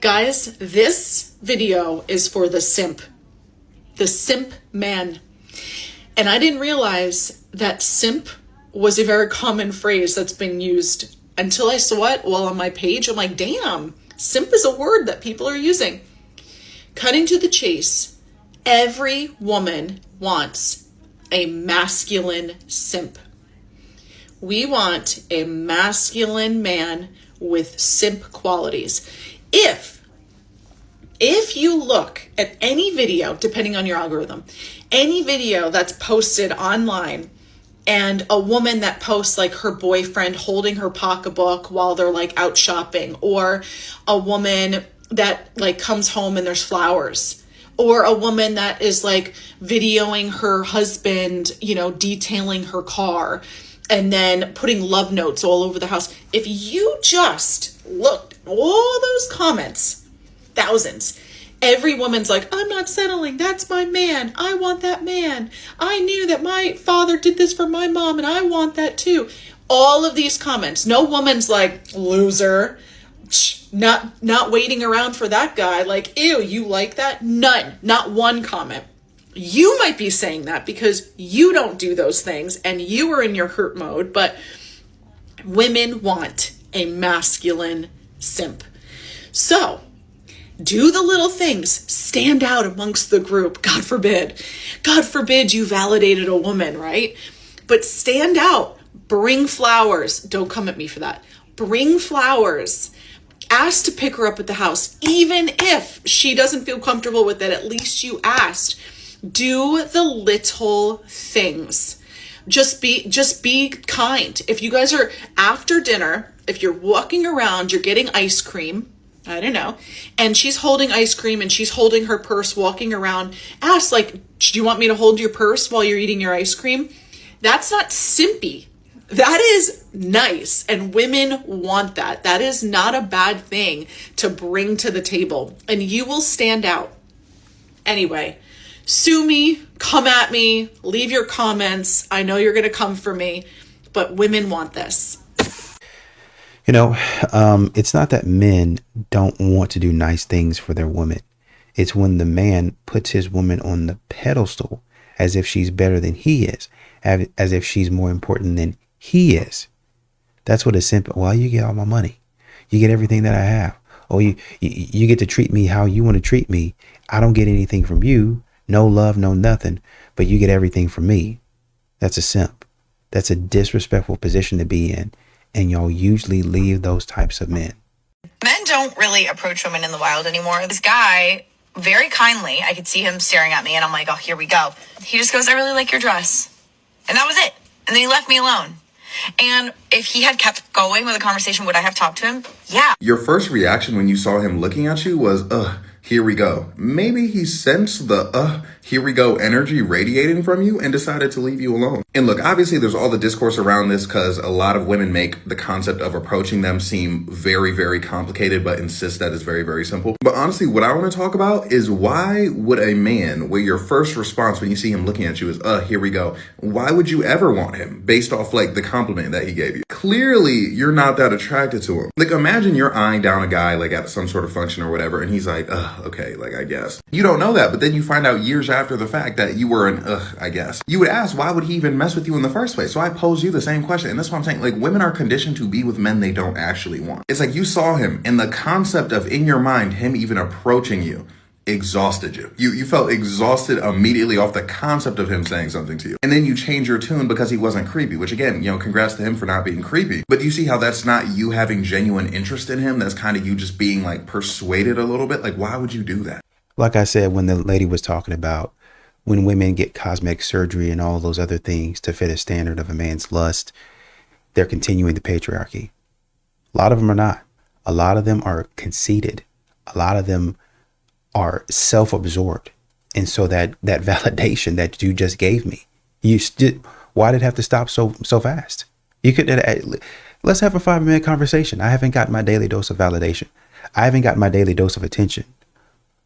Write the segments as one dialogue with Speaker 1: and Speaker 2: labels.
Speaker 1: Guys, this video is for the simp man. And I didn't realize that simp was a very common phrase that's been used until I saw it while on my page. I'm like, damn, simp is a word that people are using. Cutting to the chase, every woman wants a masculine simp. We want a masculine man with simp qualities. If you look at any video, depending on your algorithm, any video that's posted online and a woman that posts like her boyfriend holding her pocketbook while they're like out shopping, or a woman that like comes home and there's flowers, or a woman that is like videoing her husband, you know, detailing her car and then putting love notes all over the house. If you just looked at all those comments, thousands, every woman's like, I'm not settling. That's my man. I want that man. I knew that my father did this for my mom and I want that too. All of these comments, no woman's like, loser, not waiting around for that guy. Like, ew, you like that? None, not one comment. You might be saying that because you don't do those things and you are in your hurt mode, but women want a masculine simp. So do the little things, stand out amongst the group. God forbid you validated a woman, right? But stand out, bring flowers. Don't come at me for that. Bring flowers. Ask to pick her up at the house. Even if she doesn't feel comfortable with it, at least you asked. Do the little things. Just be kind. If you guys are after dinner, if you're walking around, you're getting ice cream, I don't know, and she's holding ice cream and she's holding her purse walking around, ask like, do you want me to hold your purse while you're eating your ice cream? That's not simpy. That is nice, and women want that. That is not a bad thing to bring to the table, and you will stand out. Anyway, sue me, come at me, leave your comments. I know you're going to come for me, but women want this.
Speaker 2: You know, it's not that men don't want to do nice things for their woman. It's when the man puts his woman on the pedestal as if she's better than he is, as if she's more important than he is. That's what a simp. Well, you get all my money. You get everything that I have. Oh, you get to treat me how you want to treat me. I don't get anything from you. No love, no nothing. But you get everything from me. That's a simp. That's a disrespectful position to be in. And y'all usually leave those types of men.
Speaker 3: Men don't really approach women in the wild anymore. This guy, very kindly, I could see him staring at me and I'm like, oh, here we go. He just goes, I really like your dress. And that was it. And then he left me alone. And if he had kept going with the conversation, would I have talked to him? Yeah.
Speaker 4: Your first reaction when you saw him looking at you was, here we go. Maybe he sensed the, here we go energy radiating from you and decided to leave you alone. And look, obviously there's all the discourse around this because a lot of women make the concept of approaching them seem very, very complicated, but insist that it's very, very simple. But honestly, what I want to talk about is why would a man, where your first response when you see him looking at you is, here we go. Why would you ever want him based off like the compliment that he gave you? Clearly, you're not that attracted to him. Like imagine you're eyeing down a guy like at some sort of function or whatever, and he's like, okay, like I guess. You don't know that, but then you find out years after the fact that you were an I guess. You would ask, why would he even mess with you in the first place? So I pose you the same question. And that's what I'm saying. Like women are conditioned to be with men they don't actually want. It's like you saw him and the concept of in your mind, him even approaching you exhausted you. You felt exhausted immediately off the concept of him saying something to you. And then you change your tune because he wasn't creepy, which again, congrats to him for not being creepy. But you see how that's not you having genuine interest in him. That's kind of you just being like persuaded a little bit. Like, why would you do that?
Speaker 2: Like I said, when the lady was talking about when women get cosmetic surgery and all those other things to fit a standard of a man's lust, they're continuing the patriarchy. A lot of them are not. A lot of them are conceited. A lot of them are self-absorbed. And so that validation that you just gave me, why did it have to stop so fast? You could, let's have a 5-minute conversation. I haven't got my daily dose of validation. I haven't got my daily dose of attention.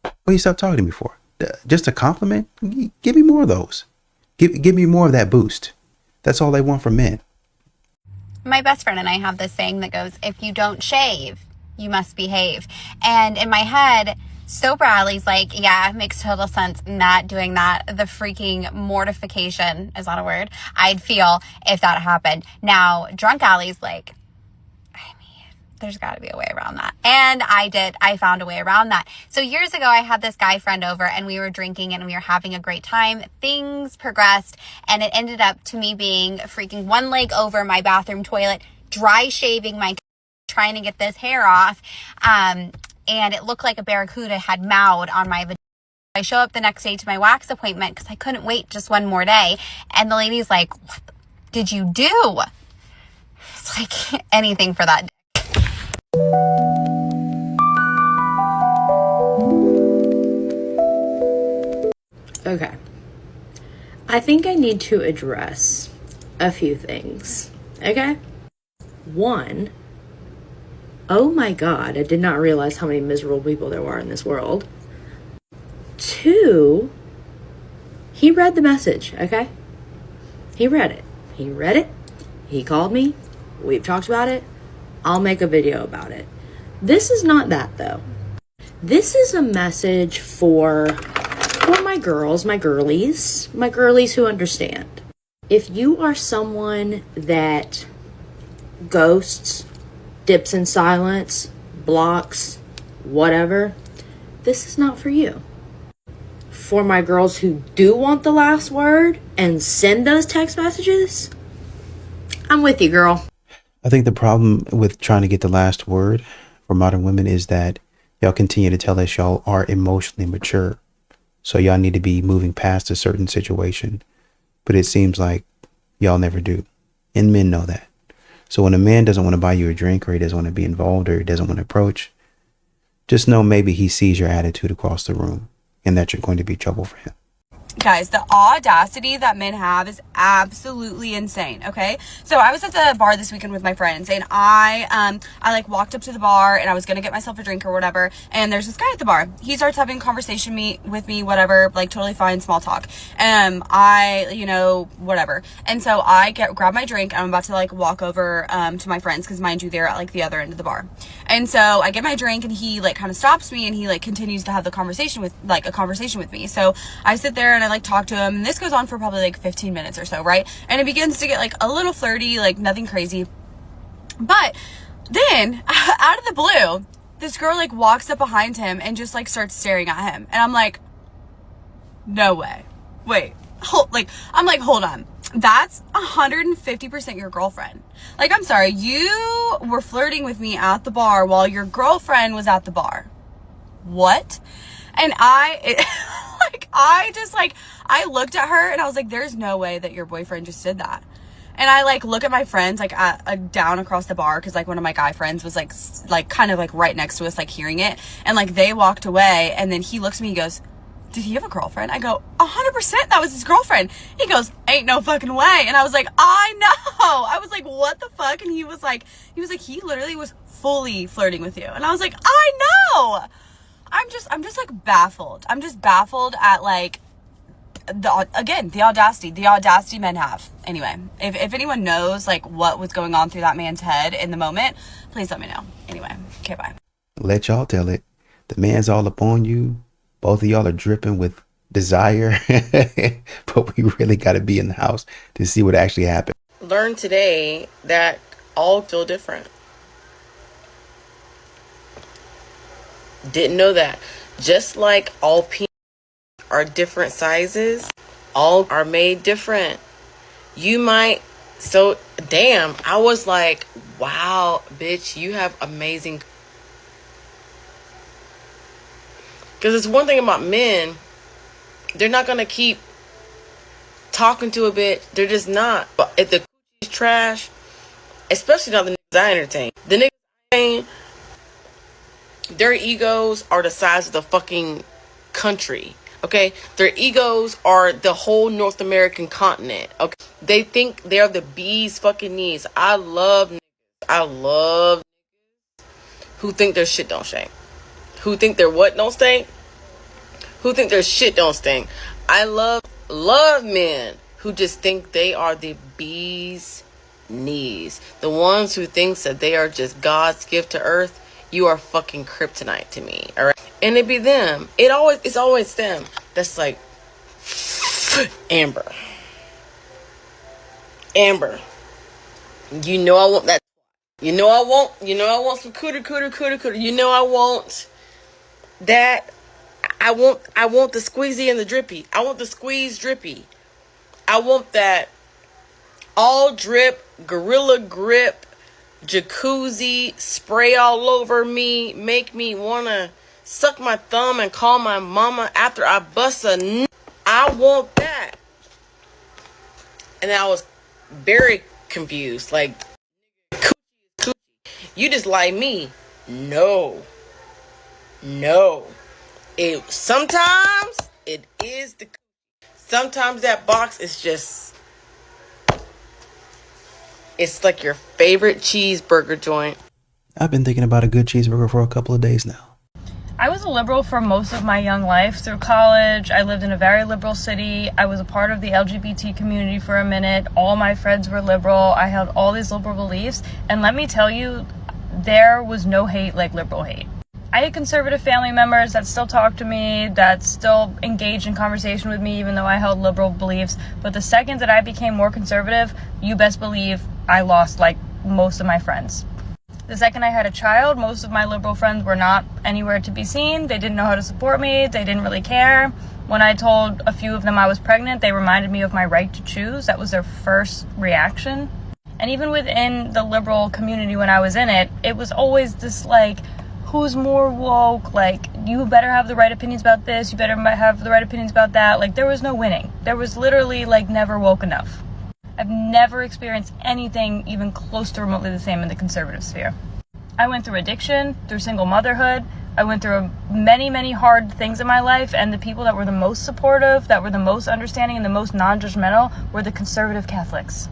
Speaker 2: What do you stop talking to me for? Just a compliment? Give me more of those. Give me more of that boost. That's all they want from men.
Speaker 5: My best friend and I have this saying that goes, if you don't shave, you must behave. And in my head, sober Allie's like, yeah, it makes total sense not doing that. The freaking mortification, is that a word, I'd feel if that happened. Now, drunk Allie's like, there's got to be a way around that. And I found a way around that. So years ago, I had this guy friend over and we were drinking and we were having a great time. Things progressed and it ended up to me being freaking one leg over my bathroom toilet, dry shaving my trying to get this hair off. And it looked like a barracuda had mowed on my vagina. I show up the next day to my wax appointment because I couldn't wait just one more day. And the lady's like, what did you do? It's like anything for that.
Speaker 6: Okay. I think I need to address a few things. Okay? One, oh my God, I did not realize how many miserable people there were in this world. Two, he read the message, okay? He read it. He called me. We've talked about it. I'll make a video about it. This is not that though. This is a message for my girls, my girlies who understand. If you are someone that ghosts, dips in silence, blocks, whatever, this is not for you. For my girls who do want the last word and send those text messages, I'm with you, girl.
Speaker 2: I think the problem with trying to get the last word for modern women is that y'all continue to tell us y'all are emotionally mature. So y'all need to be moving past a certain situation. But it seems like y'all never do. And men know that. So when a man doesn't want to buy you a drink or he doesn't want to be involved or he doesn't want to approach, just know maybe he sees your attitude across the room and that you're going to be trouble for him.
Speaker 7: Guys, the audacity that men have is absolutely insane. Okay, so I was at the bar this weekend with my friends, and I like walked up to the bar, and I was gonna get myself a drink or whatever. And there's this guy at the bar. He starts having a conversation with me, whatever, like totally fine, small talk. Whatever. And so I grab my drink, and I'm about to like walk over to my friends, because mind you, they're at like the other end of the bar. And so I get my drink, and he like kind of stops me, and he like continues to have a conversation with me. So I sit there and I like talk to him, and this goes on for probably like 15 minutes or so, right? And it begins to get like a little flirty, like nothing crazy. But then out of the blue, this girl like walks up behind him and just like starts staring at him. And I'm like, no way. Wait, hold on. That's 150% your girlfriend. Like, I'm sorry, you were flirting with me at the bar while your girlfriend was at the bar. What? And I looked at her and I was like, there's no way that your boyfriend just did that. And I like look at my friends like down across the bar, because like one of my guy friends was like kind of like right next to us, like hearing it, and like they walked away. And then he looks at me, he goes, did he have a girlfriend? I go, 100% that was his girlfriend. He goes, ain't no fucking way. And I was like, I know. I was like, what the fuck? And he was like, he literally was fully flirting with you. And I was like, I know. I'm just like baffled. I'm just baffled at like the audacity men have. Anyway, if anyone knows like what was going on through that man's head in the moment, please let me know. Anyway, okay, bye.
Speaker 2: Let y'all tell it. The man's all up on you. Both of y'all are dripping with desire, but we really got to be in the house to see what actually happened.
Speaker 8: Learn today that all feel different. Didn't know that. Just like all penis are different sizes, all are made different. You might, so damn, I was like, wow, bitch, you have amazing. Because it's one thing about men, they're not going to keep talking to a bitch. They're just not. But if the is trash, especially not the niggas I entertain. The niggas I entertain, their egos are the size of the fucking country. Okay? Their egos are the whole North American continent. Okay? They think they're the bee's fucking knees. I love niggas who think their shit don't stink. Who think their what don't stink? Who think their shit don't stink? I love men who just think they are the bee's knees. The ones who thinks that they are just God's gift to earth. you are fucking kryptonite to me, all right? And it be them. It's always them. That's like, Amber. You know I want that. You know I want some cooter. You know I want that. I want the squeezy and the drippy. I want the squeeze drippy. I want that all drip, gorilla grip, jacuzzi, spray all over me, make me wanna suck my thumb and call my mama after I bust a I want that. And I was very confused. Like, coochie. You just like me. No. Sometimes it is the. Sometimes that box is just. It's like your favorite cheeseburger joint.
Speaker 2: I've been thinking about a good cheeseburger for a couple of days now.
Speaker 9: I was a liberal for most of my young life. Through college, I lived in a very liberal city. I was a part of the LGBT community for a minute. All my friends were liberal. I held all these liberal beliefs. And let me tell you, there was no hate like liberal hate. I had conservative family members that still talk to me, that still engage in conversation with me, even though I held liberal beliefs. But the second that I became more conservative, you best believe I lost like most of my friends. The second I had a child, most of my liberal friends were not anywhere to be seen. They didn't know how to support me. They didn't really care. When I told a few of them I was pregnant, they reminded me of my right to choose. That was their first reaction. And even within the liberal community when I was in it, it was always this like, who's more woke? Like, you better have the right opinions about this. You better have the right opinions about that. Like, there was no winning. There was literally like never woke enough. I've never experienced anything even close to remotely the same in the conservative sphere. I went through addiction, through single motherhood. I went through many, many hard things in my life, and the people that were the most supportive, that were the most understanding, and the most non-judgmental were the conservative Catholics.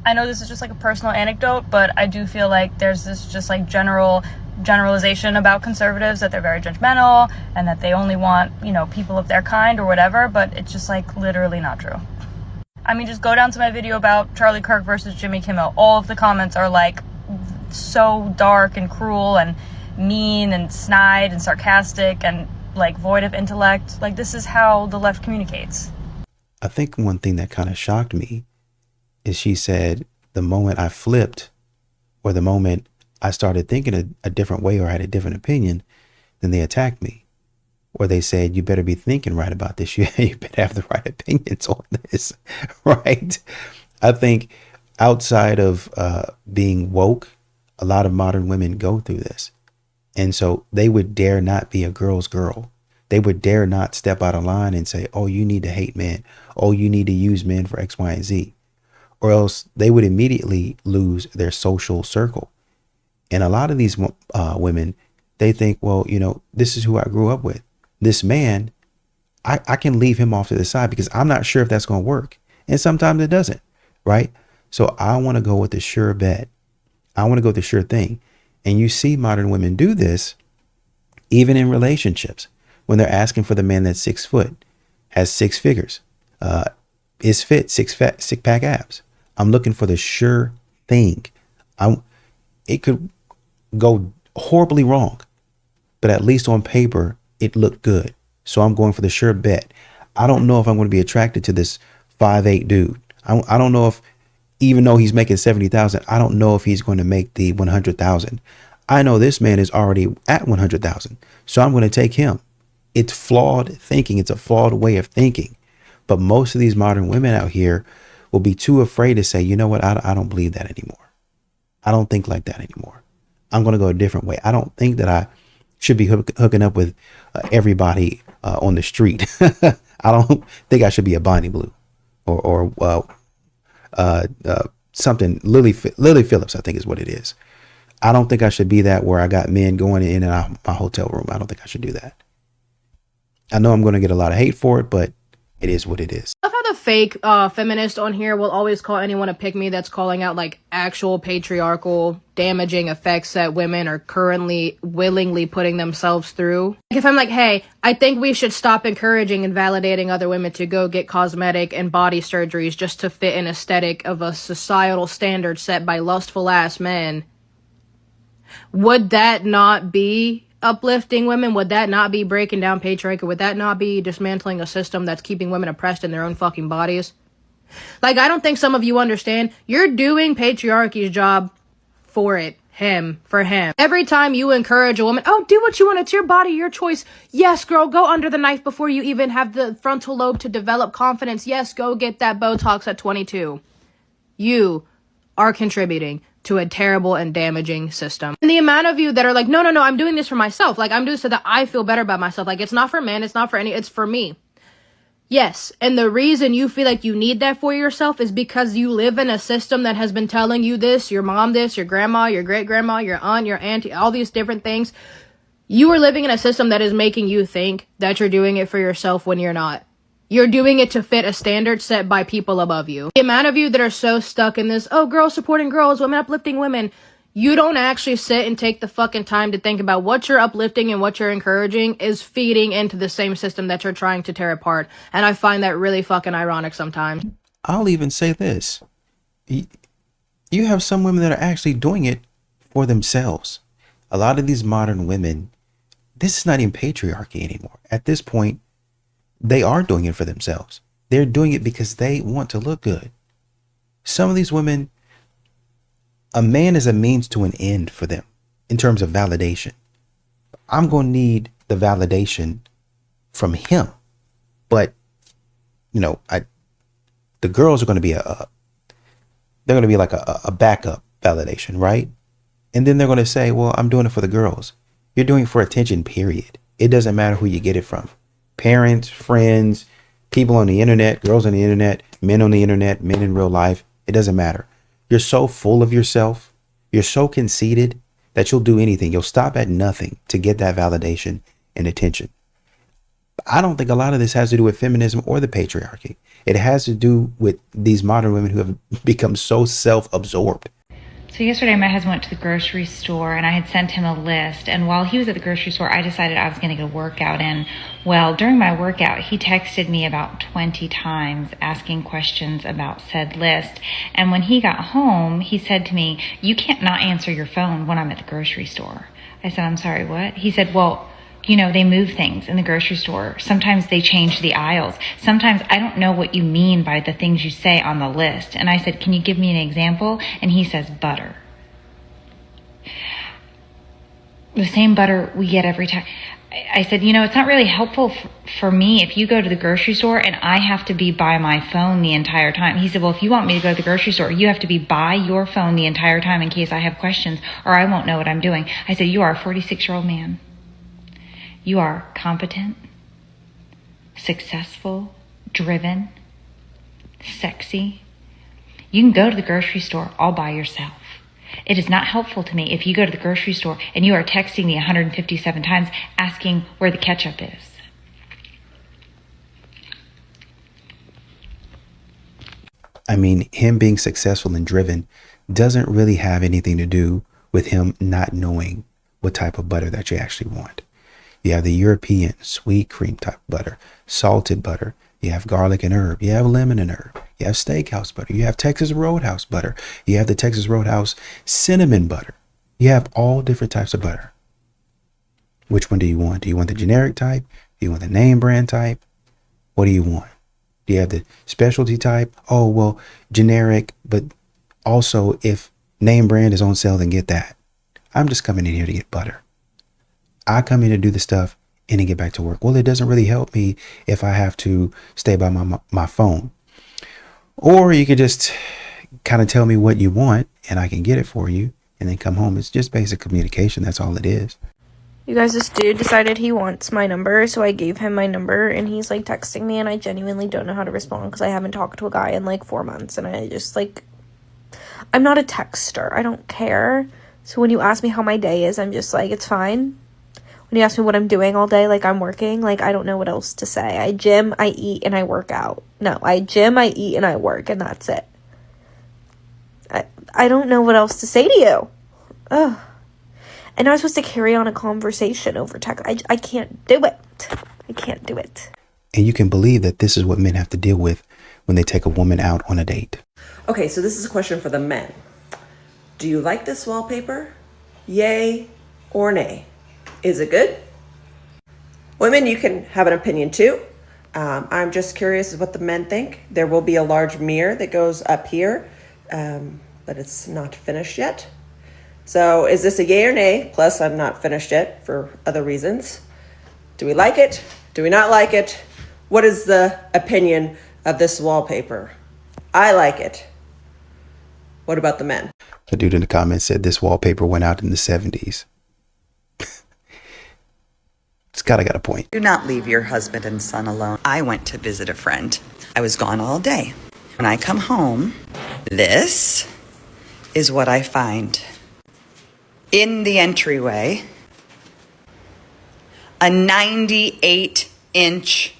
Speaker 9: I know this is just like a personal anecdote, but I do feel like there's this just like generalization about conservatives, that they're very judgmental and that they only want, you know, people of their kind or whatever, but it's just like literally not true. I mean, just go down to my video about Charlie Kirk versus Jimmy Kimmel. All of the comments are like so dark and cruel and mean and snide and sarcastic and like void of intellect. Like, this is how the left communicates.
Speaker 2: I think one thing that kind of shocked me is she said the moment I flipped, or the moment I started thinking a different way or had a different opinion, then they attacked me. Or they said, you better be thinking right about this. You better have the right opinions on this, right? I think outside of being woke, a lot of modern women go through this. And so they would dare not be a girl's girl. They would dare not step out of line and say, oh, you need to hate men. Oh, you need to use men for X, Y, and Z. Or else they would immediately lose their social circle. And a lot of these women, they think, well, you know, this is who I grew up with. This man, I can leave him off to the side because I'm not sure if that's going to work. And sometimes it doesn't, right? So I want to go with the sure bet. I want to go with the sure thing. And you see modern women do this even in relationships when they're asking for the man that's 6 foot, has 6 figures, is fit, six pack abs. I'm looking for the sure thing. It could go horribly wrong, but at least on paper, it looked good. So I'm going for the sure bet. I don't know if I'm going to be attracted to this 5'8" dude. I don't know if, even though he's making 70,000, I don't know if he's going to make the 100,000. I know this man is already at 100,000. So I'm going to take him. It's flawed thinking. It's a flawed way of thinking. But most of these modern women out here will be too afraid to say, you know what? I don't believe that anymore. I don't think like that anymore. I'm going to go a different way. I don't think that I should be hooking up with everybody on the street. I don't think I should be a Bonnie Blue or something. Lily Phillips, I think is what it is. I don't think I should be that, where I got men going in and out of my hotel room. I don't think I should do that. I know I'm going to get a lot of hate for it, but it is what it is.
Speaker 10: I love how the fake feminist on here will always call anyone a pick-me that's calling out like actual patriarchal damaging effects that women are currently willingly putting themselves through. If I'm like, hey, I think we should stop encouraging and validating other women to go get cosmetic and body surgeries just to fit an aesthetic of a societal standard set by lustful ass men, Would that not be uplifting women? Would that not be breaking down patriarchy? Would that not be dismantling a system that's keeping women oppressed in their own fucking bodies? Like, I don't think some of you understand. You're doing patriarchy's job for it. For him. Every time you encourage a woman, oh, do what you want. It's your body, your choice. Yes, girl, go under the knife before you even have the frontal lobe to develop confidence. Yes, go get that Botox at 22. You are contributing to a terrible and damaging system. And the amount of you that are like, no, I'm doing this for myself. Like, I'm doing this so that I feel better about myself. Like, it's not for men. It's not for it's for me. Yes, and the reason you feel like you need that for yourself is because you live in a system that has been telling you this, your mom this, your grandma, your great-grandma, your aunt, your auntie, all these different things. You are living in a system that is making you think that you're doing it for yourself when you're not. You're doing it to fit a standard set by people above you. The amount of you that are so stuck in this, oh, girls supporting girls, women uplifting women, you don't actually sit and take the fucking time to think about what you're uplifting and what you're encouraging is feeding into the same system that you're trying to tear apart. And I find that really fucking ironic sometimes.
Speaker 2: I'll even say this. You have some women that are actually doing it for themselves. A lot of these modern women, this is not even patriarchy anymore. At this point, they are doing it for themselves. They're doing it because they want to look good. Some of these women, a man is a means to an end for them in terms of validation. I'm going to need the validation from him. But, the girls are going to be they're going to be like a backup validation, right? And then they're going to say, well, I'm doing it for the girls. You're doing it for attention, period. It doesn't matter who you get it from. Parents, friends, people on the internet, girls on the internet, men on the internet, men in real life. It doesn't matter. You're so full of yourself. You're so conceited that you'll do anything. You'll stop at nothing to get that validation and attention. I don't think a lot of this has to do with feminism or the patriarchy. It has to do with these modern women who have become so self-absorbed.
Speaker 11: So yesterday my husband went to the grocery store and I had sent him a list, and while he was at the grocery store I decided I was going to get a workout in. Well, during my workout he texted me about 20 times asking questions about said list, and when he got home he said to me, you can't not answer your phone when I'm at the grocery store. I said, I'm sorry, what? He said, well, they move things in the grocery store. Sometimes they change the aisles. Sometimes I don't know what you mean by the things you say on the list. And I said, can you give me an example? And he says, butter. The same butter we get every time. I said, it's not really helpful for me if you go to the grocery store and I have to be by my phone the entire time. He said, well, if you want me to go to the grocery store, you have to be by your phone the entire time in case I have questions or I won't know what I'm doing. I said, you are a 46-year-old man. You are competent, successful, driven, sexy. You can go to the grocery store all by yourself. It is not helpful to me if you go to the grocery store and you are texting me 157 times asking where the ketchup is.
Speaker 2: I mean, him being successful and driven doesn't really have anything to do with him not knowing what type of butter that you actually want. You have the European sweet cream type butter, salted butter. You have garlic and herb. You have lemon and herb. You have steakhouse butter. You have Texas Roadhouse butter. You have the Texas Roadhouse cinnamon butter. You have all different types of butter. Which one do you want? Do you want the generic type? Do you want the name brand type? What do you want? Do you have the specialty type? Oh, well, generic, but also if name brand is on sale, then get that. I'm just coming in here to get butter. I come in to do the stuff and then get back to work. Well, it doesn't really help me if I have to stay by my phone. Or you could just kind of tell me what you want and I can get it for you and then come home. It's just basic communication. That's all it is.
Speaker 12: You guys, this dude decided he wants my number, so I gave him my number, and he's, texting me, and I genuinely don't know how to respond because I haven't talked to a guy in, 4 months, and I just, I'm not a texter. I don't care. So when you ask me how my day is, I'm just it's fine. When you ask me what I'm doing all day, I'm working, I don't know what else to say. I gym, I eat, and I work out. No, I gym, I eat, and I work, and that's it. I don't know what else to say to you. Ugh. And I'm supposed to carry on a conversation over text. I can't do it. I can't do it.
Speaker 2: And you can believe that this is what men have to deal with when they take a woman out on a date.
Speaker 13: Okay, so this is a question for the men. Do you like this wallpaper Yay or nay? Is it good? Women, you can have an opinion too. I'm just curious what the men think. There will be a large mirror that goes up here, but it's not finished yet. So is this a yay or nay? Plus, I'm not finished yet for other reasons. Do we like it? Do we not like it? What is the opinion of this wallpaper? I like it. What about the men?
Speaker 2: A dude in the comments said this wallpaper went out in the 70s. Scott, I got a point.
Speaker 14: Do not leave your husband and son alone. I went to visit a friend. I was gone all day. When I come home, this is what I find. In the entryway, a 98-inch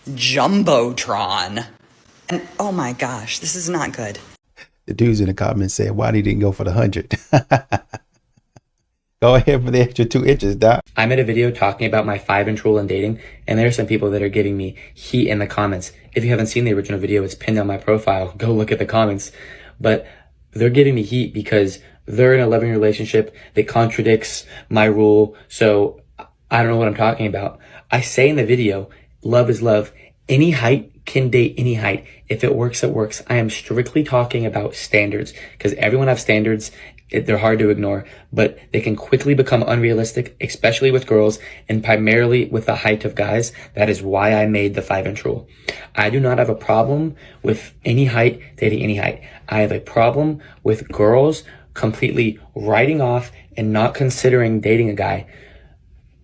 Speaker 14: Jumbotron. And oh my gosh, this is not good.
Speaker 2: The dudes in the comments said, why he didn't go for the 100? Go ahead for the extra 2 inches, Doc.
Speaker 15: I made a video talking about my 5-inch rule in dating, and there are some people that are giving me heat in the comments. If you haven't seen the original video, it's pinned on my profile. Go look at the comments. But they're giving me heat because they're in a loving relationship that contradicts my rule. So I don't know what I'm talking about. I say in the video, love is love. Any height can date any height. If it works, it works. I am strictly talking about standards because everyone has standards. They're hard to ignore, but they can quickly become unrealistic, especially with girls and primarily with the height of guys. That is why I made the 5-inch rule. I do not have a problem with any height dating any height. I have a problem with girls completely writing off and not considering dating a guy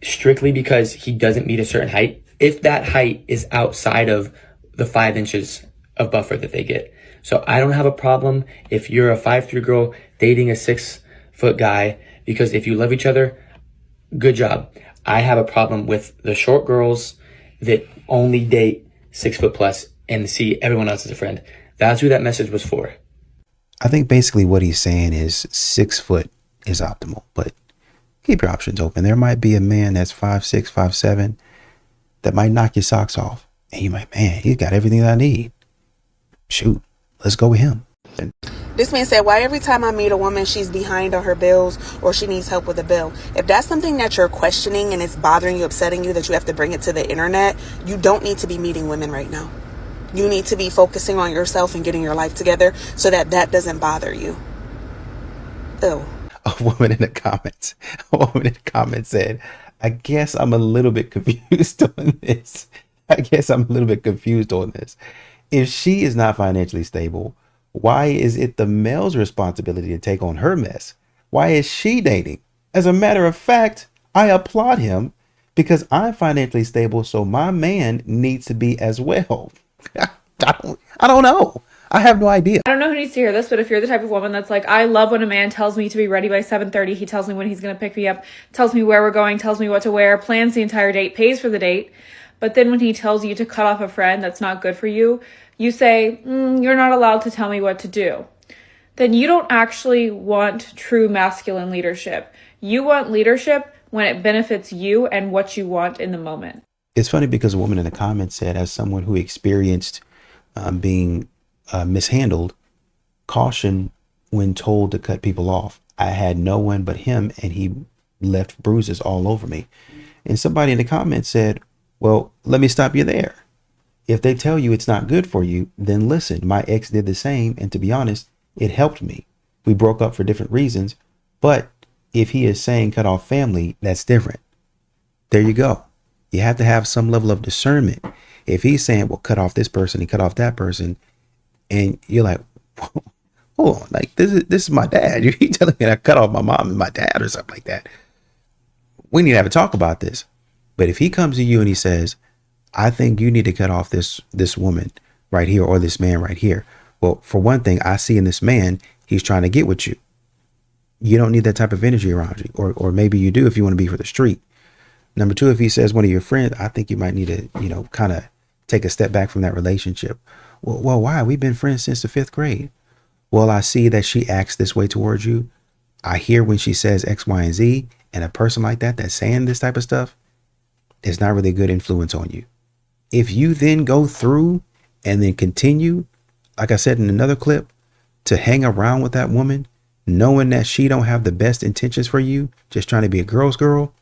Speaker 15: strictly because he doesn't meet a certain height, if that height is outside of the 5 inches of buffer that they get. So I don't have a problem if you're a 5'3" girl dating a 6-foot guy, because if you love each other, good job. I have a problem with the short girls that only date 6 foot plus and see everyone else as a friend. That's who that message was for.
Speaker 2: I think basically what he's saying is 6 foot is optimal, but keep your options open. There might be a man that's 5'6", 5'7", that might knock your socks off. And you might, man, he's got everything that I need. Shoot, let's go with him.
Speaker 16: This man said, why every time I meet a woman, she's behind on her bills or she needs help with a bill? If that's something that you're questioning and it's bothering you, upsetting you, that you have to bring it to the internet, you don't need to be meeting women right now. You need to be focusing on yourself and getting your life together so that that doesn't bother you. Ew.
Speaker 2: A woman in the comments said, I guess I'm a little bit confused on this. If she is not financially stable, why is it the male's responsibility to take on her mess? Why is she dating? As a matter of fact, I applaud him because I'm financially stable, so my man needs to be as well. I don't know. I have no idea.
Speaker 17: I don't know who needs to hear this, but if you're the type of woman that's like, I love when a man tells me to be ready by 7:30, he tells me when he's going to pick me up, tells me where we're going, tells me what to wear, plans the entire date, pays for the date. But then when he tells you to cut off a friend that's not good for you, you say, you're not allowed to tell me what to do. Then you don't actually want true masculine leadership. You want leadership when it benefits you and what you want in the moment.
Speaker 2: It's funny because a woman in the comments said, as someone who experienced being mishandled, caution when told to cut people off. I had no one but him and he left bruises all over me. And somebody in the comments said, well, let me stop you there. If they tell you it's not good for you, then listen. My ex did the same. And to be honest, it helped me. We broke up for different reasons. But if he is saying cut off family, that's different. There you go. You have to have some level of discernment. If he's saying, well, cut off this person and cut off that person, and you're like, hold on, like this is my dad. You're telling me I cut off my mom and my dad or something like that. We need to have a talk about this. But if he comes to you and he says, I think you need to cut off this woman right here or this man right here. Well, for one thing, I see in this man, he's trying to get with you. You don't need that type of energy around you. Or maybe you do if you want to be for the street. Number two, if he says one of your friends, I think you might need to, kind of take a step back from that relationship. Well, why? We've been friends since the 5th grade. Well, I see that she acts this way towards you. I hear when she says X, Y, and Z, and a person like that's saying this type of stuff, it's not really a good influence on you. If you then go through and then continue, like I said in another clip, to hang around with that woman, knowing that she don't have the best intentions for you, just trying to be a girl's girl,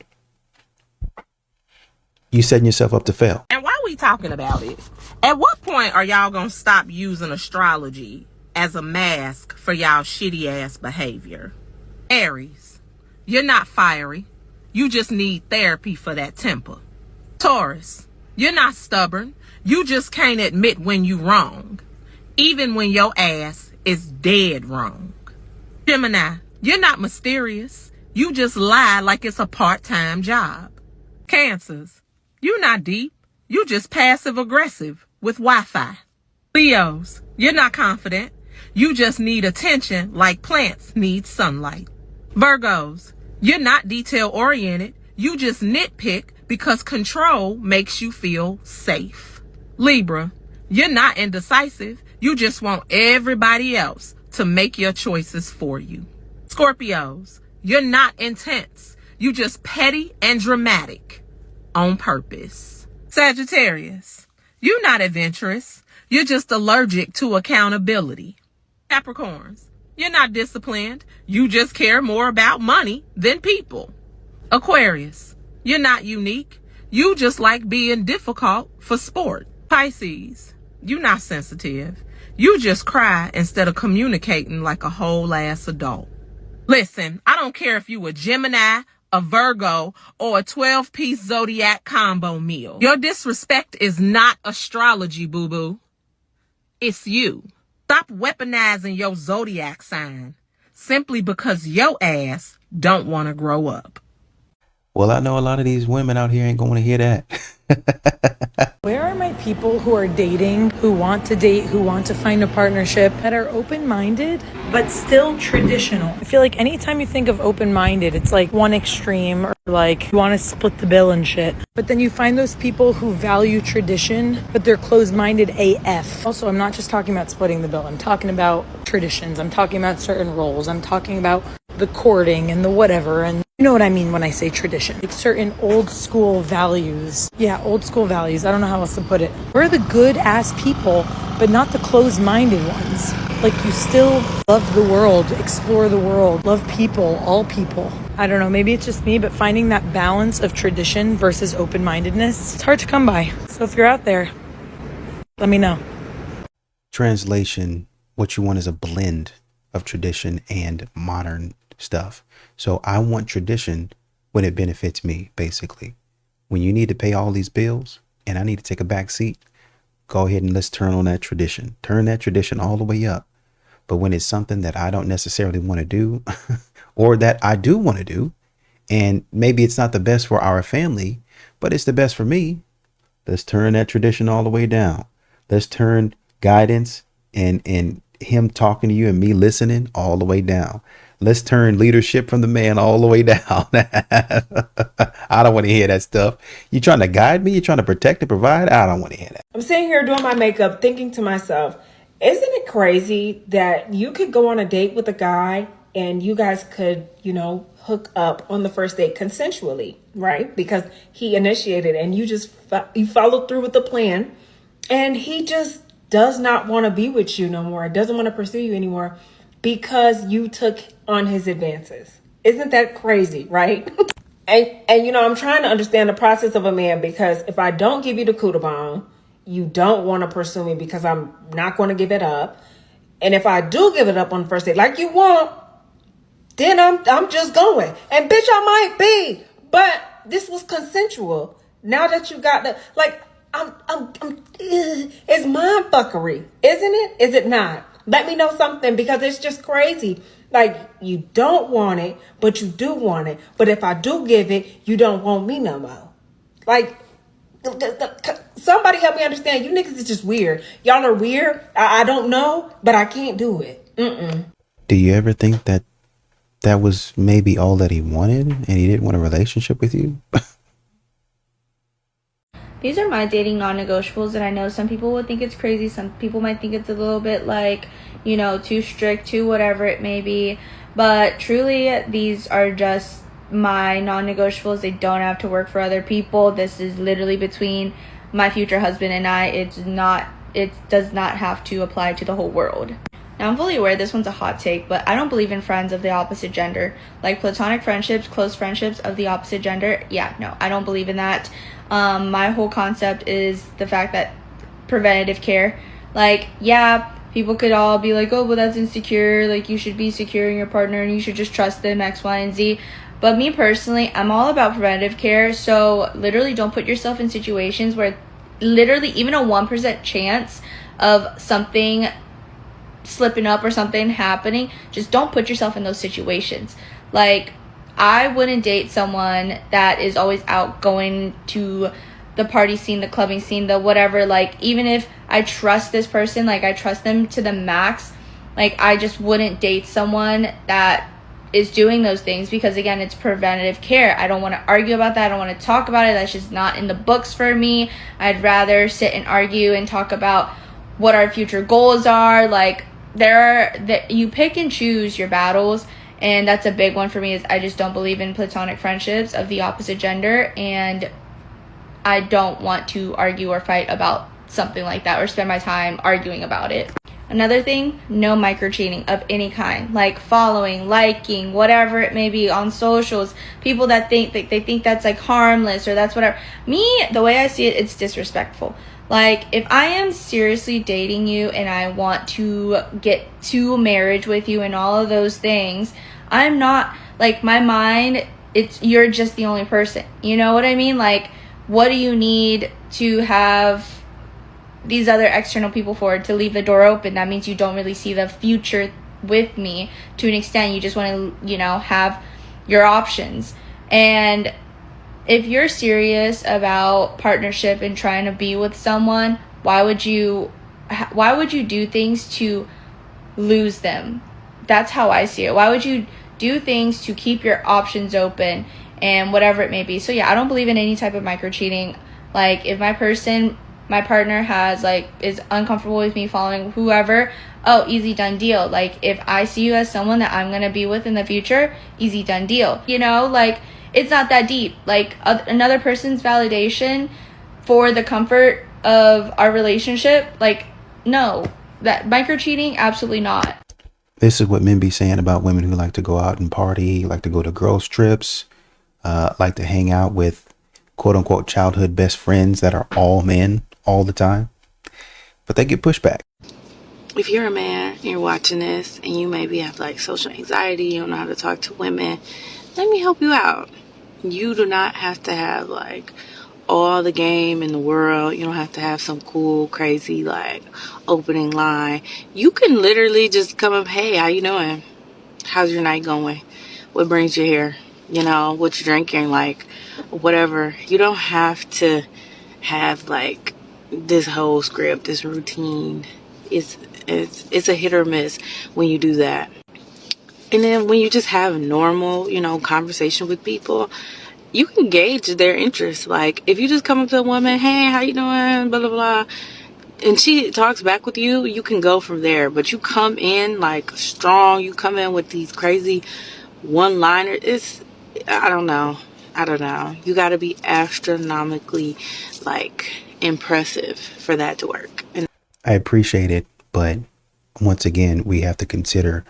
Speaker 2: you setting yourself up to fail.
Speaker 18: And while we talking about it, at what point are y'all gonna stop using astrology as a mask for y'all shitty ass behavior? Aries, you're not fiery. You just need therapy for that temper. Taurus, you're not stubborn. You just can't admit when you wrong, even when your ass is dead wrong. Gemini, you're not mysterious. You just lie like it's a part-time job. Cancers, you're not deep. You just passive-aggressive with Wi-Fi. Leos, you're not confident. You just need attention like plants need sunlight. Virgos, you're not detail-oriented. You just nitpick because control makes you feel safe. Libra, you're not indecisive. You just want everybody else to make your choices for you. Scorpios, you're not intense. You just petty and dramatic on purpose. Sagittarius, you're not adventurous. You're just allergic to accountability. Capricorns, you're not disciplined. You just care more about money than people. Aquarius, you're not unique. You just like being difficult for sport. Pisces, you're not sensitive. You just cry instead of communicating like a whole ass adult. Listen, I don't care if you a Gemini, a Virgo, or a 12-piece zodiac combo meal. Your disrespect is not astrology, boo-boo. It's you. Stop weaponizing your zodiac sign simply because your ass don't want to grow up.
Speaker 2: Well, I know a lot of these women out here ain't going to hear that.
Speaker 19: Where are my people who are dating, who want to date, who want to find a partnership, that are open-minded, but still traditional? I feel like anytime you think of open-minded, it's like one extreme, or like you want to split the bill and shit. But then you find those people who value tradition, but they're closed-minded AF. Also, I'm not just talking about splitting the bill. I'm talking about traditions. I'm talking about certain roles. I'm talking about the courting and the whatever, and you know what I mean when I say tradition. Like certain old school values. Yeah, old school values. I don't know how else to put it. We're the good ass people, but not the closed-minded ones. Like you still love the world, explore the world, love people, all people. I don't know, maybe it's just me, but finding that balance of tradition versus open-mindedness, it's hard to come by. So if you're out there, let me know.
Speaker 2: Translation, what you want is a blend of tradition and modern stuff. So I want tradition when it benefits me, basically. When you need to pay all these bills and I need to take a back seat, go ahead and let's turn on that tradition. Turn that tradition all the way up. But when it's something that I don't necessarily want to do or that I do want to do, and maybe it's not the best for our family, but it's the best for me, let's turn that tradition all the way down. Let's turn guidance and him talking to you and me listening all the way down. Let's turn leadership from the man all the way down. I don't want to hear that stuff. You trying to guide me? You trying to protect and provide? I don't want to hear that.
Speaker 20: I'm sitting here doing my makeup, thinking to myself, isn't it crazy that you could go on a date with a guy and you guys could, hook up on the first date consensually, right? Because he initiated and you followed through with the plan, and he just does not want to be with you no more. Doesn't want to pursue you anymore because you took on his advances. Isn't that crazy, right? and I'm trying to understand the process of a man, because if I don't give you the cooter bone, you don't want to pursue me because I'm not going to give it up. And if I do give it up on the first date like you want, then I'm just going. And bitch, I might be, but this was consensual. Now that you got the, it's mind fuckery, isn't it? Is it not? Let me know something, because it's just crazy. Like, you don't want it, but you do want it. But if I do give it, you don't want me no more. Like, somebody help me understand. You niggas is just weird. Y'all are weird. I don't know, but I can't do it.
Speaker 2: Do you ever think that was maybe all that he wanted and he didn't want a relationship with you?
Speaker 21: These are my dating non-negotiables, and I know some people would think it's crazy. Some people might think it's a little bit like, too strict, too whatever it may be. But truly, these are just my non-negotiables. They don't have to work for other people. This is literally between my future husband and I. It does not have to apply to the whole world. Now, I'm fully aware this one's a hot take, but I don't believe in friends of the opposite gender. Like platonic friendships, close friendships of the opposite gender. Yeah, no, I don't believe in that. My whole concept is the fact that preventative care. Like, yeah, people could all be like, oh, well, that's insecure. Like, you should be secure in your partner and you should just trust them, X, Y, and Z. But me personally, I'm all about preventative care. So literally don't put yourself in situations where literally even a 1% chance of something slipping up or something happening, just don't put yourself in those situations. Like, I wouldn't date someone that is always out going to the party scene, the clubbing scene, the whatever. Like, even if I trust this person, like I trust them to the max, like I just wouldn't date someone that is doing those things, because again, it's preventative care. I don't want to argue about that. I don't want to talk about it. That's just not in the books for me. I'd rather sit and argue and talk about what our future goals are. Like, you pick and choose your battles, and that's a big one for me. Is I just don't believe in platonic friendships of the opposite gender, and I don't want to argue or fight about something like that or spend my time arguing about it. Another thing, no micro cheating of any kind, like following, liking, whatever it may be on socials. People that think that's like harmless or that's whatever. Me, the way I see it, it's disrespectful. Like, if I am seriously dating you and I want to get to marriage with you and all of those things, I'm not, like, my mind, you're just the only person. You know what I mean? Like, what do you need to have these other external people for? To leave the door open? That means you don't really see the future with me to an extent. You just want to, have your options. And if you're serious about partnership and trying to be with someone, why would you do things to lose them? That's how I see it. Why would you do things to keep your options open and whatever it may be? So yeah, I don't believe in any type of micro cheating. Like, if my partner is uncomfortable with me following whoever, easy done deal. Like, if I see you as someone that I'm gonna be with in the future, easy done deal. Like, it's not that deep. Like, another person's validation for the comfort of our relationship, like, no. That micro cheating, absolutely not.
Speaker 2: This is what men be saying about women who like to go out and party, like to go to girls trips, like to hang out with quote unquote childhood best friends that are all men all the time, but they get pushed back.
Speaker 1: If you're a man and you're watching this and you maybe have like social anxiety, you don't know how to talk to women, let me help you out. You do not have to have like all the game in the world. You don't have to have some cool, crazy like opening line. You can literally just come up, hey, how you doing? How's your night going? What brings you here? What you drinking? Like, whatever. You don't have to have like this whole script, this routine. It's a hit or miss when you do that. And then when you just have normal, conversation with people, you can gauge their interest. Like, if you just come up to a woman, hey, how you doing? Blah, blah, blah. And she talks back with you, you can go from there. But you come in like strong, you come in with these crazy one-liners. I don't know. You got to be astronomically like impressive for that to work. And
Speaker 2: I appreciate it, but once again, we have to consider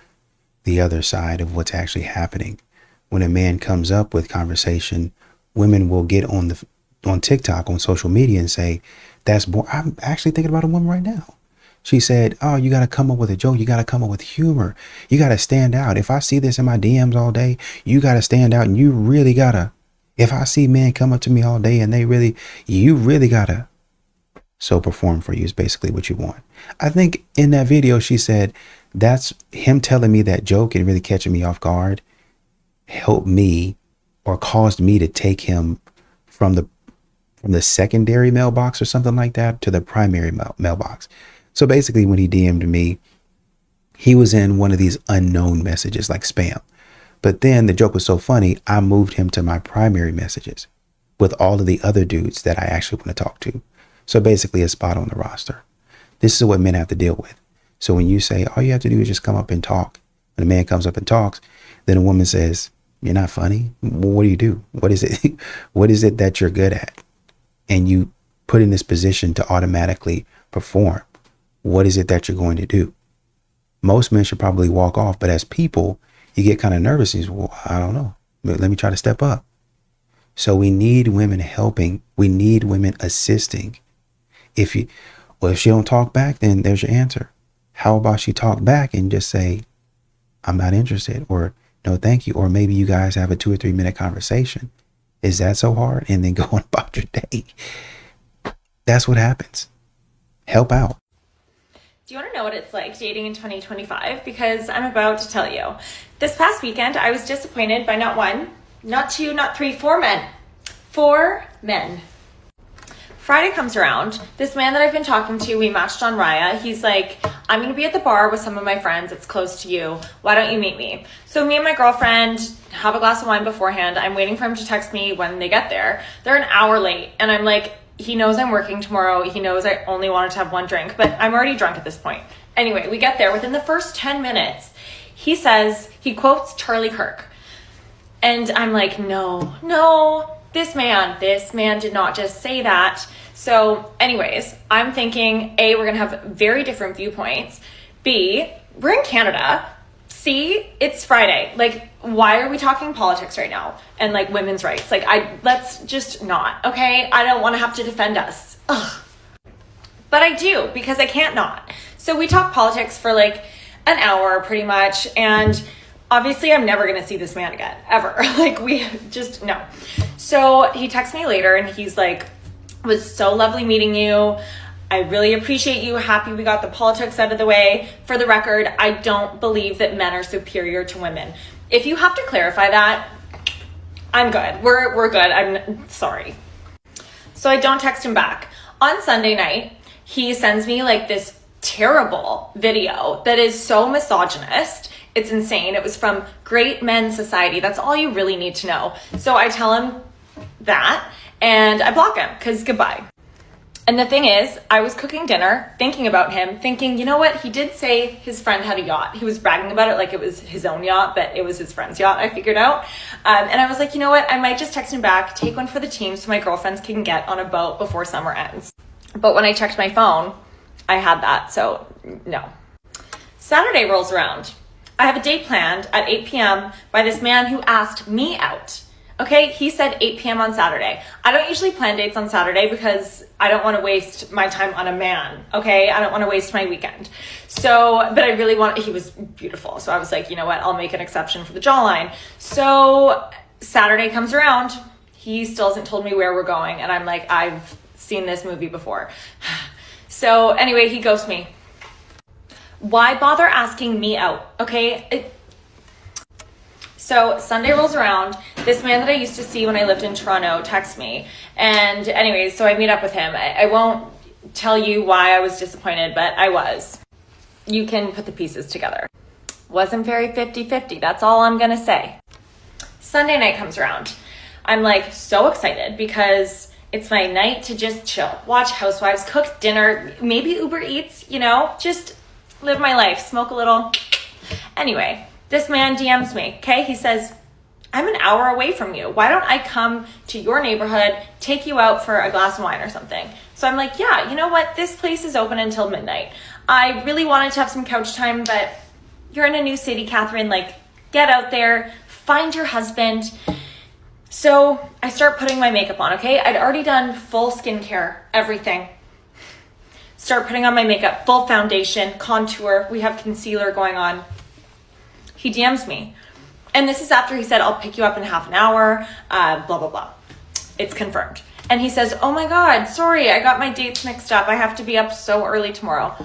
Speaker 2: the other side of what's actually happening. When a man comes up with conversation, women will get on TikTok, on social media, and say, that's boring. I'm actually thinking about a woman right now. She said, oh, you got to come up with a joke. You got to come up with humor. You got to stand out. If I see this in my DMs all day, you got to stand out. And you really got to, if I see men come up to me all day and you really got to, so perform for you is basically what you want. I think in that video, she said, that's him telling me that joke and really catching me off guard helped me or caused me to take him from the secondary mailbox or something like that to the primary mailbox. So basically when he DM'd me, he was in one of these unknown messages like spam. But then the joke was so funny, I moved him to my primary messages with all of the other dudes that I actually want to talk to. So basically a spot on the roster. This is what men have to deal with. So when you say, all you have to do is just come up and talk. When a man comes up and talks, then a woman says, you're not funny. Well, what do you do? What is it? What is it that you're good at? And you put in this position to automatically perform. What is it that you're going to do? Most men should probably walk off, but as people, you get kind of nervous. Well, I don't know. Let me try to step up. So we need women helping. We need women assisting. If she don't talk back, then there's your answer. How about she talk back and just say, I'm not interested, or no, thank you. Or maybe you guys have a 2 or 3 minute conversation. Is that so hard? And then go on about your day. That's what happens. Help out.
Speaker 17: Do you want to know what it's like dating in 2025? Because I'm about to tell you. This past weekend, I was disappointed by not 1, not 2, not 3, 4 men. 4 men. Friday comes around. This man that I've been talking to, we matched on Raya. He's like, I'm going to be at the bar with some of my friends. It's close to you. Why don't you meet me? So me and my girlfriend have a glass of wine beforehand. I'm waiting for him to text me when they get there. They're an hour late. And I'm like, he knows I'm working tomorrow. He knows I only wanted to have 1 drink, but I'm already drunk at this point. Anyway, we get there. Within the first 10 minutes, he quotes Charlie Kirk. And I'm like, no, this man did not just say that. So anyways, I'm thinking, A, we're going to have very different viewpoints. B, we're in Canada. C, it's Friday. Like, why are we talking politics right now? And like women's rights. Like, let's just not, okay? I don't want to have to defend us. Ugh. But I do, because I can't not. So we talk politics for like an hour pretty much. And obviously I'm never going to see this man again, ever. Like, we just, no. So he texts me later and he's like, it was so lovely meeting you. I really appreciate you. Happy we got the politics out of the way. For the record, I don't believe that men are superior to women. If you have to clarify that, I'm good. We're good. I'm sorry. So I don't text him back. On Sunday night, he sends me like this terrible video that is so misogynist. It's insane. It was from Great Men Society. That's all you really need to know. So I tell him that and I block him because goodbye. And the thing is, I was cooking dinner, thinking about him, thinking, you know what? He did say his friend had a yacht. He was bragging about it like it was his own yacht, but it was his friend's yacht, I figured out. And I was like, you know what? I might just text him back, take one for the team so my girlfriends can get on a boat before summer ends. But when I checked my phone, I had that, so no. Saturday rolls around. I have a date planned at 8 p.m. by this man who asked me out. Okay, he said 8 p.m. on Saturday. I don't usually plan dates on Saturday because I don't want to waste my time on a man, okay? I don't want to waste my weekend. So, but I really he was beautiful. So I was like, you know what? I'll make an exception for the jawline. So Saturday comes around. He still hasn't told me where we're going. And I'm like, I've seen this movie before. So anyway, he ghosts me. Why bother asking me out, okay? So Sunday rolls around. This man that I used to see when I lived in Toronto texts me. And anyways, so I meet up with him. I won't tell you why I was disappointed, but I was. You can put the pieces together. Wasn't very 50-50. That's all I'm going to say. Sunday night comes around. I'm like so excited because it's my night to just chill. Watch Housewives, cook dinner, maybe Uber Eats, you know, just live my life, smoke a little. Anyway, this man DMs me, okay? He says, I'm an hour away from you. Why don't I come to your neighborhood, take you out for a glass of wine or something? So I'm like, yeah, you know what? This place is open until midnight. I really wanted to have some couch time, but you're in a new city, Catherine. Like, get out there, find your husband. So I start putting my makeup on, okay? I'd already done full skincare, everything. Start putting on my makeup, full foundation, contour. We have concealer going on. He DMs me. And this is after he said, I'll pick you up in half an hour, blah, blah, blah. It's confirmed. And he says, oh my God, sorry, I got my dates mixed up. I have to be up so early tomorrow.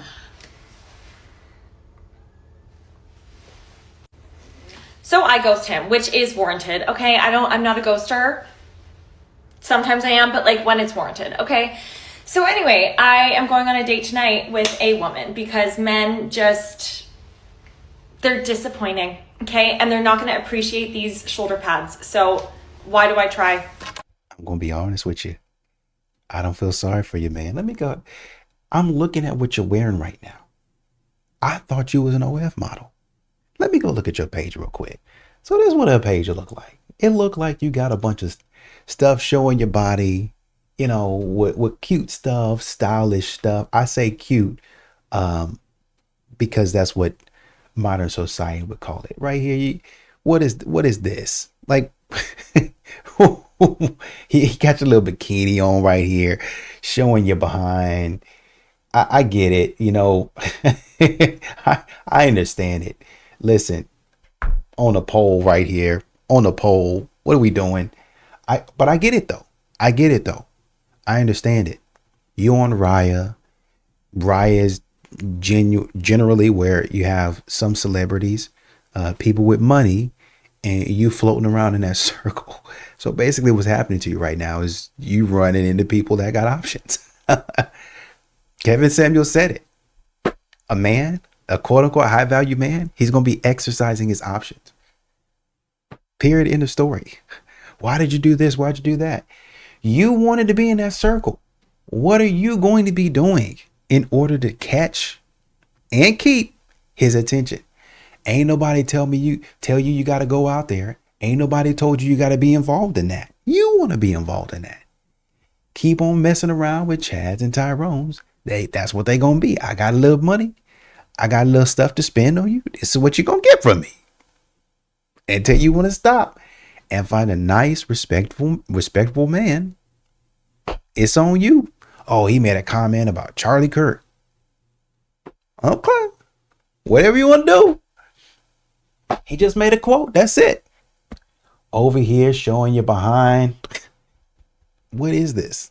Speaker 17: So I ghost him, which is warranted, okay? I'm not a ghoster. Sometimes I am, but like when it's warranted, okay? So anyway, I am going on a date tonight with a woman because men just, they're disappointing, okay? And they're not going to appreciate these shoulder pads. So why do I try?
Speaker 2: I'm going to be honest with you. I don't feel sorry for you, man. Let me go. I'm looking at what you're wearing right now. I thought you was an OF model. Let me go look at your page real quick. So this is what her page will look like. It looked like you got a bunch of stuff showing your body, you know, with cute stuff, stylish stuff. I say cute because that's what modern society would call it. Right here, what is this? Like, he got your little bikini on right here, showing your behind. I get it, you know. I understand it. Listen, on the pole right here, on the pole, what are we doing? But I get it though. I understand it. You on Raya. Raya is generally where you have some celebrities, people with money, and you floating around in that circle. So basically what's happening to you right now is you running into people that got options. Kevin Samuel said it. A man, a quote unquote high value man, he's going to be exercising his options. Period. End of story. Why did you do this? Why'd you do that? You wanted to be in that circle. What are you going to be doing in order to catch and keep his attention? Ain't nobody tell you you got to go out there. Ain't nobody told you got to be involved in that. You want to be involved in that. Keep on messing around with Chads and Tyrones. That's what they going to be. I got a little money. I got a little stuff to spend on you. This is what you're going to get from me. Until you want to stop and find a nice, respectable man, it's on you. Oh, he made a comment about Charlie Kirk. Okay. Whatever you want to do. He just made a quote. That's it. Over here showing you behind. What is this?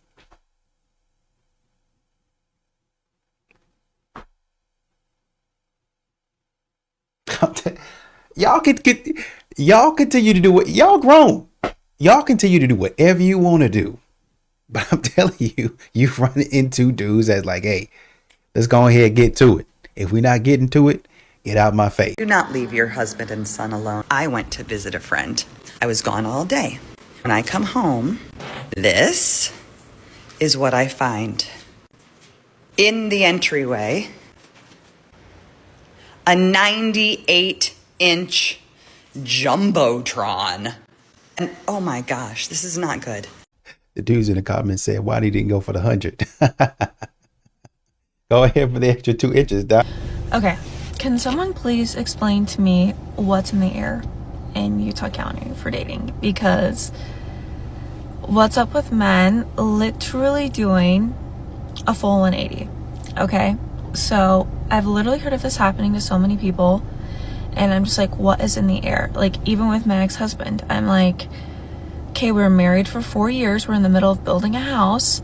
Speaker 2: Y'all continue to do what y'all grown. Y'all continue to do whatever you want to do. But I'm telling you, you run into dudes that's like, hey, let's go ahead and get to it. If we're not getting to it, get out my face.
Speaker 14: Do not leave your husband and son alone. I went to visit a friend. I was gone all day. When I come home, this is what I find. In the entryway, a 98-inch Jumbotron. And oh my gosh, this is not good.
Speaker 2: The dudes in the comments said, why he didn't go for the 100? Go ahead for the extra 2 inches, Doc.
Speaker 17: Okay, can someone please explain to me what's in the air in Utah County for dating? Because what's up with men literally doing a full 180? Okay, so I've literally heard of this happening to so many people, and I'm just like, what is in the air? Like, even with my ex-husband, I'm like, okay, we're married for 4 years, we're in the middle of building a house,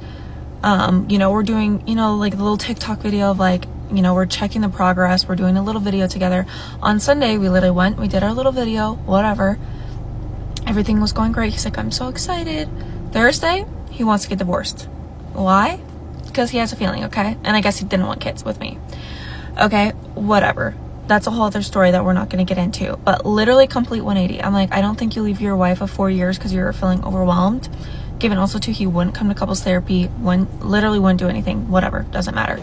Speaker 17: we're doing, like the little TikTok video of like, we're checking the progress, we're doing a little video together. On Sunday, we literally went, we did our little video, whatever, everything was going great. He's like, I'm so excited. Thursday, he wants to get divorced. Why? Because he has a feeling, okay? And I guess he didn't want kids with me. Okay, whatever. That's a whole other story that we're not going to get into. But literally complete 180. I'm like, I don't think you leave your wife of 4 years because you're feeling overwhelmed. Given also too, he wouldn't come to couples therapy, literally wouldn't do anything, whatever, doesn't matter.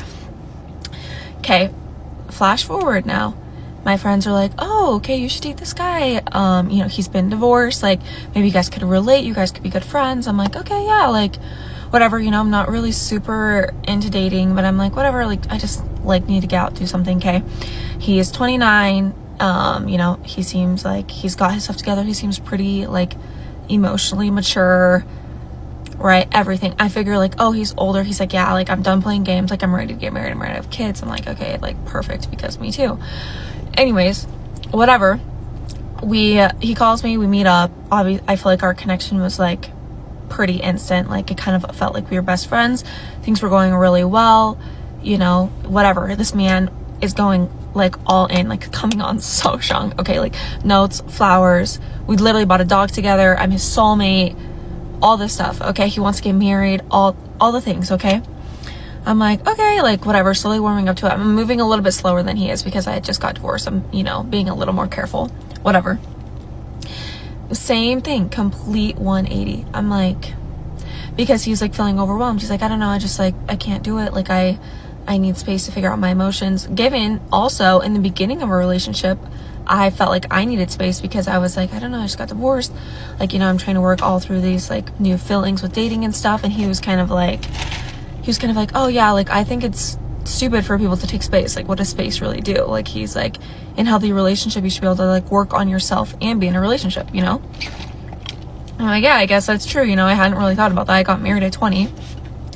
Speaker 17: Okay, flash forward now. My friends are like, oh, okay, you should date this guy. He's been divorced. Like, maybe you guys could relate. You guys could be good friends. I'm like, okay, yeah, like, whatever. I'm not really super into dating, but I'm like, whatever. Like, I just, like, need to get out, do something, okay? He is 29. He seems like he's got his stuff together. He seems pretty, like, emotionally mature, right? Everything. I figure, like, oh, he's older. He's like, yeah, like, I'm done playing games. Like, I'm ready to get married. I'm ready to have kids. I'm like, okay, like, perfect, because me too. Anyways, whatever. He calls me, we meet up. I feel like our connection was like pretty instant. Like, it kind of felt like we were best friends. Things were going really well, whatever. This man is going like all in, like coming on so strong. Okay, like notes, flowers. We literally bought a dog together. I'm his soulmate, all this stuff. Okay, he wants to get married, all the things. Okay, I'm like, okay, like whatever, slowly warming up to it. I'm moving a little bit slower than he is because I just got divorced. I'm, being a little more careful, whatever. Same thing, complete 180. I'm like, because he's like feeling overwhelmed. He's like, I don't know, I just like, I can't do it. Like, I need space to figure out my emotions. Given also in the beginning of a relationship, I felt like I needed space because I was like, I don't know, I just got divorced. Like, I'm trying to work all through these like new feelings with dating and stuff. And he was kind of like, oh yeah, like I think it's
Speaker 7: stupid for people to take space. Like, what does space really do? Like, he's like, in healthy relationship, you should be able to like work on yourself and be in a relationship, you know? I'm like, yeah, I guess that's true. You know, I hadn't really thought about that. I got married at 20.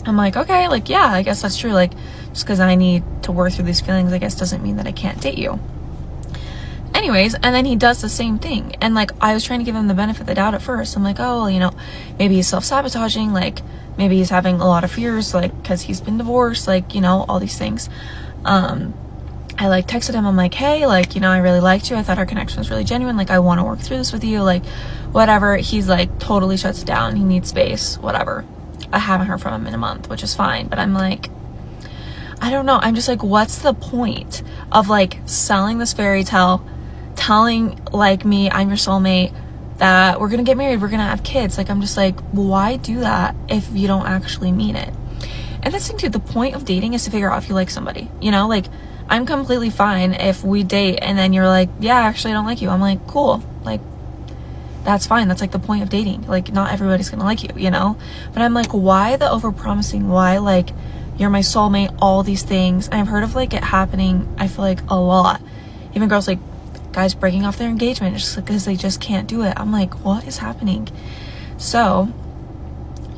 Speaker 7: I'm like, okay, like, yeah, I guess that's true. Like, just because I need to work through these feelings, I guess doesn't mean that I can't date you. Anyways, and then he does the same thing. And like, I was trying to give him the benefit of the doubt at first. I'm like, oh, well, you know, maybe he's self-sabotaging. Like, maybe he's having a lot of fears, like, because he's been divorced, like, you know, all these things. I like texted him. I'm like, hey, like, you know, I really liked you. I thought our connection was really genuine. Like, I want to work through this with you. Like, whatever. He's like, totally shuts down. He needs space, whatever. I haven't heard from him in a month, which is fine. But I'm like, I don't know. I'm just like, what's the point of like selling this fairy tale, telling like me, I'm your soulmate, that we're going to get married, we're going to have kids. Like, I'm just like, why do that if you don't actually mean it? And that's the thing too. The point of dating is to figure out if you like somebody, you know, like, I'm completely fine if we date and then you're like, yeah, actually I don't like you. I'm like, cool. Like, that's fine. That's like the point of dating. Like, not everybody's gonna like you, you know? But I'm like, why the over-promising? Why, like, you're my soulmate, all these things? I've heard of, like, it happening, I feel like, a lot. Even girls, like, guys breaking off their engagement just because they just can't do it. I'm like, what is happening? So,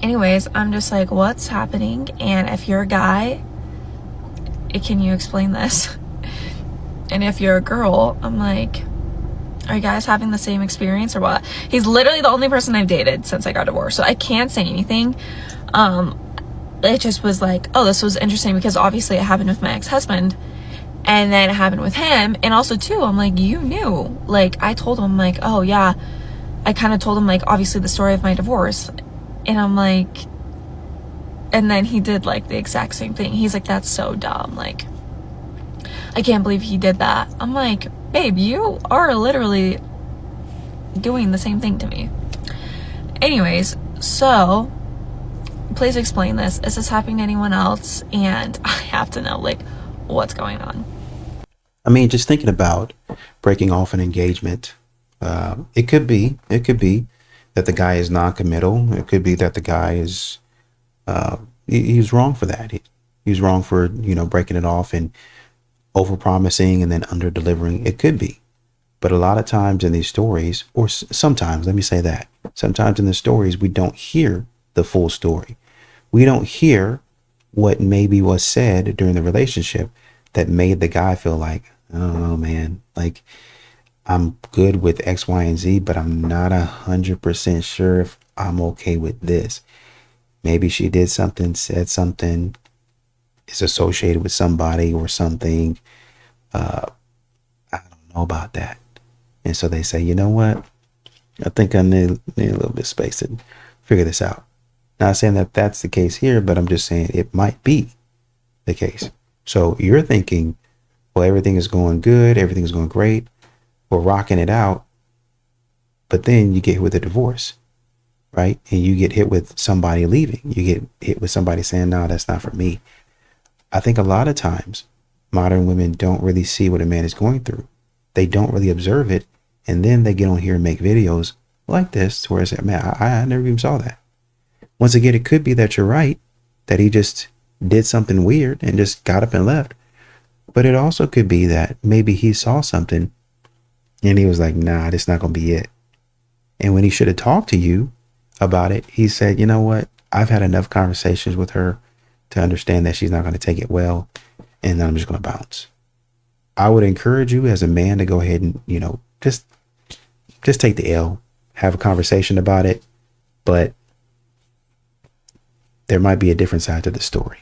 Speaker 7: anyways, I'm just like, what's happening? And if you're a guy, can you explain this? And if you're a girl, I'm like, are you guys having the same experience or what? He's literally the only person I've dated since I got divorced, so I can't say anything. It just was like, oh, this was interesting because obviously it happened with my ex-husband and then it happened with him. And also too, I'm like, you knew. Like, I told him, I'm like, oh yeah, I kind of told him, like, obviously the story of my divorce. And I'm like, and then he did like the exact same thing. He's like, that's so dumb. Like, I can't believe he did that. I'm like, babe, you are literally doing the same thing to me. Anyways, so please explain this. Is this happening to anyone else? And I have to know, like, what's going on.
Speaker 2: I mean, just thinking about breaking off an engagement, it could be that the guy is non-committal. It could be that the guy is, he was wrong for that. He was wrong for, you know, breaking it off and over-promising and then under-delivering. It could be. But a lot of times in these stories, or sometimes, let me say that, sometimes in the stories, we don't hear the full story. We don't hear what maybe was said during the relationship that made the guy feel like, oh man, like, I'm good with X, Y, and Z, but I'm not 100% sure if I'm okay with this. Maybe she did something, said something, is associated with somebody or something. I don't know about that. And so they say, you know what? I think I need a little bit of space to figure this out. Not saying that that's the case here, but I'm just saying it might be the case. So you're thinking, well, everything is going good. Everything is going great. We're rocking it out. But then you get hit with a divorce, right? And you get hit with somebody leaving. You get hit with somebody saying, no, that's not for me. I think a lot of times modern women don't really see what a man is going through. They don't really observe it. And then they get on here and make videos like this to where it's like, man, I never even saw that. Once again, it could be that you're right, that he just did something weird and just got up and left. But it also could be that maybe he saw something and he was like, nah, this is not going to be it. And when he should have talked to you about it, he said, you know what? I've had enough conversations with her to understand that she's not going to take it well. And then I'm just going to bounce. I would encourage you as a man to go ahead and, you know, just take the L, have a conversation about it. But there might be a different side to the story.